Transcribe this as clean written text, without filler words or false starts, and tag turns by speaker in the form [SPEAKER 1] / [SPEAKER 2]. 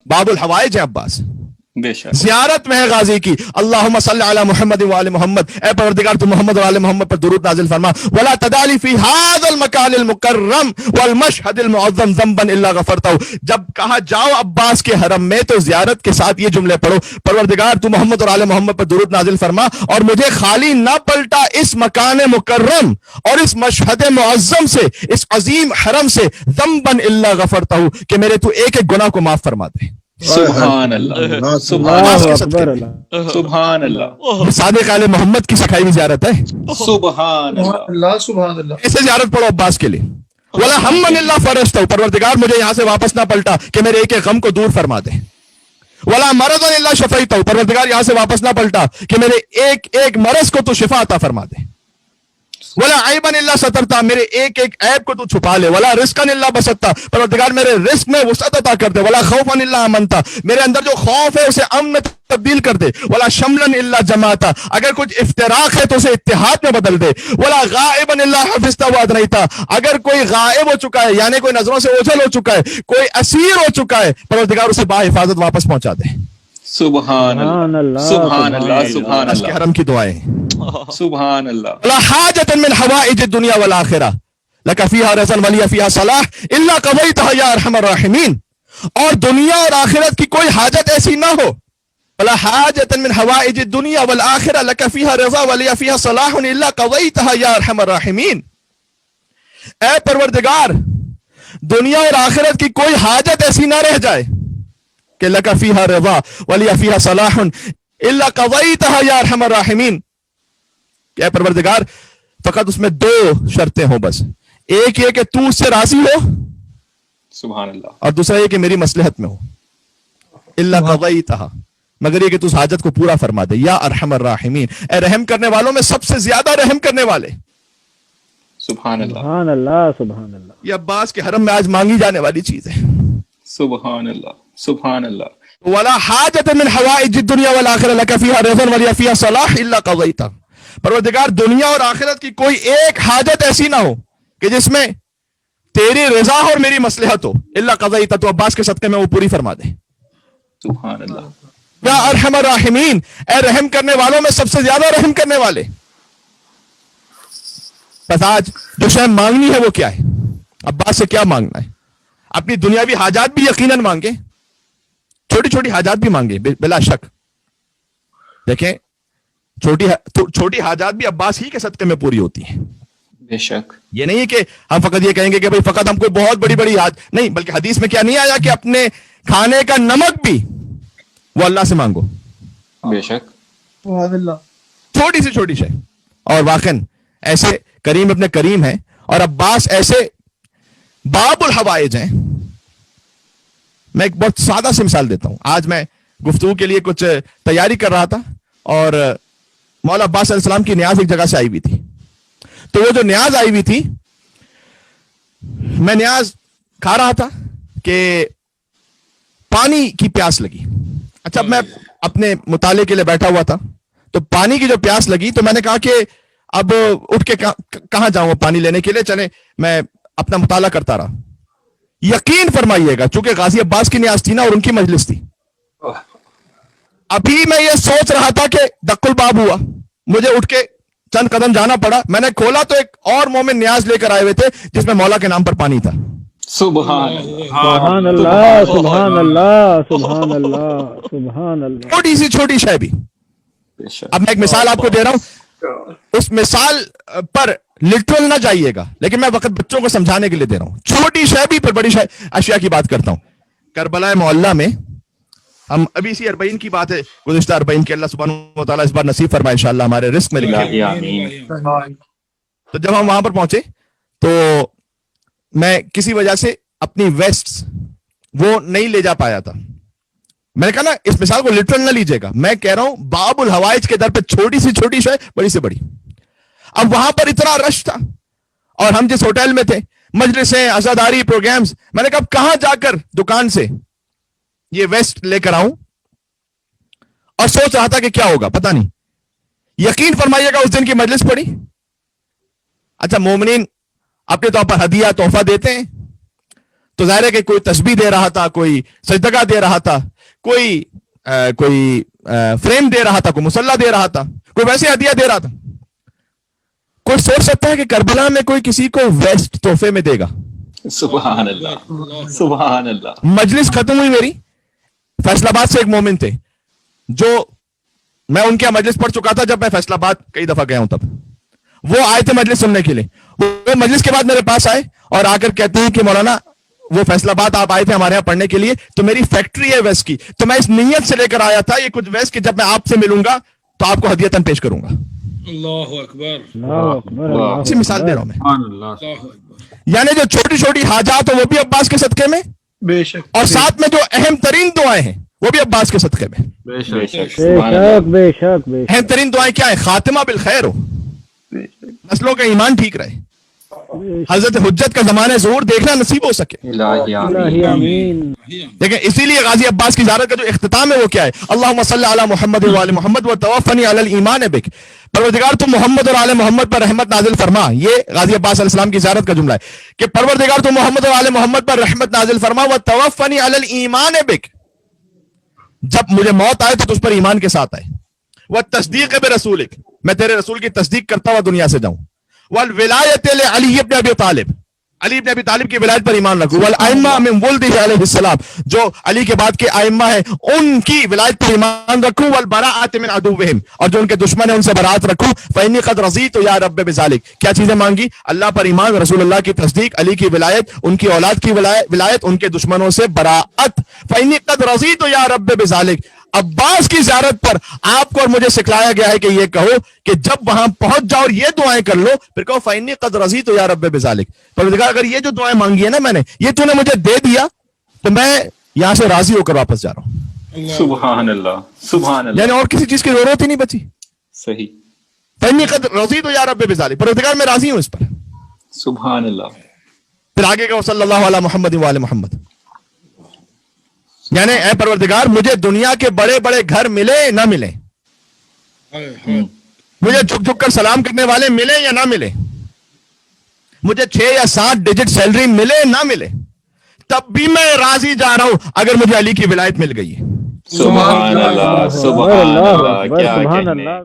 [SPEAKER 1] बाबुल हवाइज है अब्बास,
[SPEAKER 2] जियारत
[SPEAKER 1] में है गाजी की। अल्लाहुम्मा सल्ली अला मुहम्मद व आले मुहम्मद, ए परवरदिगार तू मोहम्मद और आले मोहम्मद पर दुरूद नाजिल फरमा। वला तदाली फी हाज़ल मकानिल मुकर्रम वल मशहदिल मुअज़्ज़म ज़ंबन इल्ला गफरतहु। जब कहा जाओ अब्बास के हरम में तो जियारत के साथ ये जुमले पढ़ो, परवरदिगार तू मोहम्मद और आले मोहम्मद पर दुरूद नाजिल फरमा और मुझे खाली ना पलटा इस मकान मुकर्रम और इस मशहद मुअज़्ज़म से, इस अजीम हरम से, ज़ंबन इल्ला गफरतहु, कि मेरे तू एक एक गुनाह को माफ फरमा दे।
[SPEAKER 2] सुभान अल्लाह, सुभान अल्लाह।
[SPEAKER 1] सादिक आले मोहम्मद की सिखाई हुई जियारत है।
[SPEAKER 2] सुभान अल्लाह, सुभान अल्लाह।
[SPEAKER 1] ऐसे जियारत पढ़ो अब्बास के लिए। वला हम्मन इल्ला फरजतहु, परवरदिगार मुझे यहाँ से वापस ना पलटा कि मेरे एक एक गम को दूर फरमा दे। वला मरदन इल्ला शफैतहु, परवरदिगार यहाँ से वापस ना पलटा कि मेरे एक एक मरज को तू शिफा अता फरमा दे। वला ऐबन इल्ला सतरता, मेरे एक एक ऐब को तू छुपा ले। वला रिस्कन इल्ला बसत्ता, परवरदिगार मेरे रिस्क में वसअत अता कर दे। वला खौफन इल्ला अमनता, मेरे अंदर जो खौफ है उसे अमन में तब्दील कर दे। वला शमलन इल्ला जमाता, अगर कुछ इफ्तिराक है तो उसे इत्तिहाद में बदल दे। वला गाइबन इल्ला हफिज़ता व अदनैता, अगर कोई गायब हो चुका है यानी कोई नजरों से ओझल हो चुका है, कोई असीर हो चुका है, परवरदिगार उसे बाहिफाजत वापस पहुंचा दे।
[SPEAKER 2] सुभान अल्लाह, सुभान अल्लाह, सुभान अल्लाह।
[SPEAKER 1] के हरम की दुआएं,
[SPEAKER 2] सुभान अल्लाह।
[SPEAKER 1] ला हाजतन मिन हवाइज दुनिया वल आखिरा लका फीहा रज़न वलिया फीहा सलाह इल्ला क़ज़ैतहा या अरहमर राहिमीन, और दुनिया और आखिरत की कोई हाजत ऐसी ना हो। ला हाजतन मिन हवाइज दुनिया वल आखिरा लका फीहा रज़ा वलिया फीहा सलाह इल्ला क़ज़ैतहा या अरहमर राहिमीन, ऐ परवरदिगार दुनिया और आखिरत की कोई हाजत ऐसी ना रह जाए कि लका फीहा रज़ा वलिया फीहा सलाह इल्ला क़ज़ैतहा या अरहमर राहिमीन, क्या परवरदिगार फकत उसमें दो शर्तें हो बस, एक ये कि तू उससे राजी हो,
[SPEAKER 2] सुभान अल्लाह,
[SPEAKER 1] और दूसरा ये कि मेरी मसलहत में हो। इल्ला क़ज़ैतहा, मगर ये कि तू उस हाजत को पूरा फरमा दे। या अरहमर राहिमीन, ए रहम करने वालों में सबसे ज्यादा रहम करने वाले।
[SPEAKER 2] सुभान अल्लाह,
[SPEAKER 3] सुभान अल्लाह, सुभान अल्लाह।
[SPEAKER 1] ये अब्बास के हरम में आज मांगी जाने वाली चीज है।
[SPEAKER 2] सुभान अल्लाह, सुभान अल्लाह।
[SPEAKER 1] वला हाजत मिन हवाइज दुनिया वल आखिरा लका फीहा रज़न वलिया फीहा सलाह इल्ला क़ज़ैतहा, परवरदिगार दुनिया और आखिरत की कोई एक हाजत ऐसी ना हो कि जिसमें तेरी रजा और मेरी मसलहत हो, इल्ला क़ज़ैतहा, तो अब्बास के सदक़े में वो पूरी फरमा दे।
[SPEAKER 2] सुभान अल्लाह।
[SPEAKER 1] या अरहमर राहिमीन, ए रहम करने वालों में सबसे ज्यादा रहम करने वाले। बस आज जो शय मांगनी है वो क्या है? अब्बास से क्या मांगना है? अपनी दुनियावी हाजात भी यकीनन मांगे, छोटी छोटी हाजात भी मांगे बिला शक। देखें, छोटी हाजात भी अब्बास ही के सदक़े में पूरी होती हैं।
[SPEAKER 2] बेशक,
[SPEAKER 1] ये नहीं है कि हम फकत ये कहेंगे कि भाई फकत हम कोई बहुत बड़ी बड़ी नहीं, बल्कि हदीस में क्या नहीं आया कि अपने खाने का नमक भी वो अल्लाह से मांगो।
[SPEAKER 2] बेशक,
[SPEAKER 1] छोटी से छोटी शय। और वाकई ऐसे करीम अपने करीम है, और अब्बास ऐसे बाबुल हवाइज हैं। मैं एक बहुत सादा सी मिसाल देता हूं। आज मैं गुफ्तगू के लिए कुछ तैयारी कर रहा था और मौला अब्बास अलैहिस्सलाम की न्याज एक जगह से आई हुई थी। तो वो जो न्याज आई हुई थी, मैं न्याज खा रहा था कि पानी की प्यास लगी। अच्छा, मैं अपने मुताले के लिए बैठा हुआ था, तो पानी की जो प्यास लगी तो मैंने कहा कि अब उठ के कहां जाऊं पानी लेने के लिए, चले मैं अपना मुताला करता रहा। यकीन फरमाइएगा, चूंकि गाजी अब्बास की न्याज थी ना और उनकी मजलिस थी, अभी मैं ये सोच रहा था कि दक्कुल बाब हुआ, मुझे उठ के चंद कदम जाना पड़ा। मैंने खोला तो एक और मोमिन न्याज लेकर आए हुए थे जिसमें मौला के नाम पर पानी था।
[SPEAKER 2] सुभान
[SPEAKER 3] सुभान अल्लाह, सुभान अल्लाह, सुभान अल्लाह, सुभान अल्लाह।
[SPEAKER 1] छोटी सी छोटी शय भी। अब मैं एक मिसाल आपको दे रहा हूं, उस मिसाल पर लिटरल ना जाइएगा, लेकिन मैं वक्त बच्चों को समझाने के लिए दे रहा हूं। छोटी शय भी पर बड़ी शय अशिया की बात करता हूं। करबला मोहल्ला में हम अभी इसी 40 की बात है, गुज़िश्ता 40 के, अल्लाह सुब्हानहू व तआला इस बार नसीब फरमाए इंशाअल्लाह, हमारे रिस्क में लिखे। तो जब हम वहां पर पहुंचे तो मैं किसी वजह से अपनी वेस्ट्स वो नहीं ले जा पाया था। मैंने कहा ना, इस मिसाल को लिटरल ना लीजिएगा, मैं कह रहा हूं बाबुल हवाइज के दर पे छोटी सी छोटी शय, बड़ी से बड़ी। अब वहां पर इतना रश था और हम जिस होटल में थे, मजलिसें, अज़ादारी, प्रोग्राम्स, मैंने कहा कहां जाकर दुकान से ये वेस्ट लेकर आऊं, और सोच रहा था कि क्या होगा पता नहीं। यकीन फरमाइएगा, उस दिन की मजलिस पड़ी। अच्छा, मोमिनीन अपने तौर पर हदिया तोहफा देते हैं, तो जाहिर है कि कोई तस्बीह दे रहा था, कोई सजदगा दे रहा था, कोई फ्रेम दे रहा था, कोई मुसल्ला दे रहा था, कोई वैसे हदिया दे रहा था। कोई सोच सकता है कि करबला में कोई किसी को वेस्ट तोहफे में देगा?
[SPEAKER 2] सुभान अल्लाह, सुभान अल्लाह।
[SPEAKER 1] मजलिस खत्म हुई मेरी, फैसलाबाद से एक मोमिन थे जो मैं उनके यहाँ मजलिस पढ़ चुका था जब मैं फैसलाबाद कई दफा गया हूं, तब वो आए थे मजलिस सुनने के लिए। वो मजलिस के बाद मेरे पास आए और आकर कहते हैं कि मौलाना वो फैसलाबाद आप आए थे हमारे यहाँ पढ़ने के लिए, तो मेरी फैक्ट्री है वेस्ट की, तो मैं इस नीयत से लेकर आया था ये कुछ वेस्ट की, जब मैं आपसे मिलूंगा तो आपको हदियतन पेश करूंगा।
[SPEAKER 4] अल्लाहु अकबर,
[SPEAKER 3] अल्लाहु अकबर,
[SPEAKER 1] इसी मिसाल दे रहा हूं मैं।
[SPEAKER 4] अल्लाहु अकबर।
[SPEAKER 1] यानी जो छोटी छोटी हाजात हो वो भी अब्बास के सदके में,
[SPEAKER 4] बेशक,
[SPEAKER 1] और साथ में जो अहम तरीन दुआएं हैं वो भी अब्बास के सदके में।
[SPEAKER 4] बेशक,
[SPEAKER 3] बेशक बेशक बेशक।
[SPEAKER 1] अहम तरीन दुआएं क्या है? खातिमा बिल खैर हो, नस्लों का ईमान ठीक रहे, हजरत हुज्जत का जमाने ज़हूर देखना नसीब हो सके।
[SPEAKER 2] इलाही
[SPEAKER 3] इलाही
[SPEAKER 2] आमीन।
[SPEAKER 3] आमीन।
[SPEAKER 1] देखिए इसीलिए गाजी अब्बास की ज़ियारत का जो इख्तिताम है वो क्या है? अल्लाहुम्मा सल्ली अला मुहम्मद व आले मुहम्मद व तवफ़नी अलल ईमान बिक। परवरदिगार तू मोहम्मद और आले मोहम्मद पर रहमत नाजिल फरमा। ये गाजी अब्बास अलैहिस्सलाम की ज़ियारत का जुमला है कि परवरदिगार तू मोहम्मद और आले मोहम्मद पर रहमत नाजिल फरमा व तवफ़नी अलल ईमान बिक। जब मुझे मौत आए तो उस पर ईमान के साथ आए। वह तस्दीक बे रसूलिक, मैं तेरे रसूल की तस्दीक करता हुआ दुनिया से जाऊं। वल विलायत ले अली इब्न अबी तालिब, अली इब्न अबी तालिब की विलायत पर ईमान रखूं। वल आइम्मा मिन वुल्दिही अलैहिस्सलाम, जो अली के बाद के आइम्मा है उनकी विलायत पर ईमान रखूं। वल बराअत मिन अदुव्विहिम, और जो उनके दुश्मन है उनसे बरात रखूं। फइन्नी क़द रज़ीतु या रब्बि बिज़ालिक, क्या चीजें मांगी? अल्लाह पर ईमान, रसूलुल्लाह की तस्दीक, अली की विलायत, उनकी औलाद की विलायत, उनके दुश्मनों से बराअत। फइन्नी क़द रज़ीतु या रब्बि बिज़ालिक। अब्बास की ज़ियारत पर आपको और मुझे सिखलाया गया है कि ये कहो कि जब वहां पहुंच जाओ और ये दुआएं कर लो, फिर कहो फइन्नी क़द रज़ीतु या रब्बि बिज़ालिक। परवरदिगार अगर ये जो दुआएं मांगी है ना मैंने, ये तूने मुझे दे दिया तो मैं यहां से राजी होकर वापस जा रहा हूं।
[SPEAKER 2] सुभान अल्लाह, सुभान अल्लाह।
[SPEAKER 1] यानी और किसी चीज की जरूरत ही नहीं बची।
[SPEAKER 2] सही,
[SPEAKER 1] फइन्नी क़द रज़ीतु या रब्बि बिज़ालिक, परवरदिगार मैं राजी हूं इस पर।
[SPEAKER 2] सुभान अल्लाह।
[SPEAKER 1] फिर आगे का सल्लल्लाहु अला मुहम्मद व आले मुहम्मद, यानी ऐ परवरदिगार मुझे दुनिया के बड़े बड़े घर मिले ना मिले, मुझे झुक झुक कर सलाम करने वाले मिले या ना मिले, मुझे 6 या 7 डिजिट सैलरी मिले ना मिले, तब भी मैं राजी जा रहा हूं अगर मुझे अली की विलायत मिल गई है।
[SPEAKER 2] सुभान अल्लाह, सुभान अल्लाह, क्या
[SPEAKER 3] सुभान
[SPEAKER 2] कहने।
[SPEAKER 3] अल्लाह।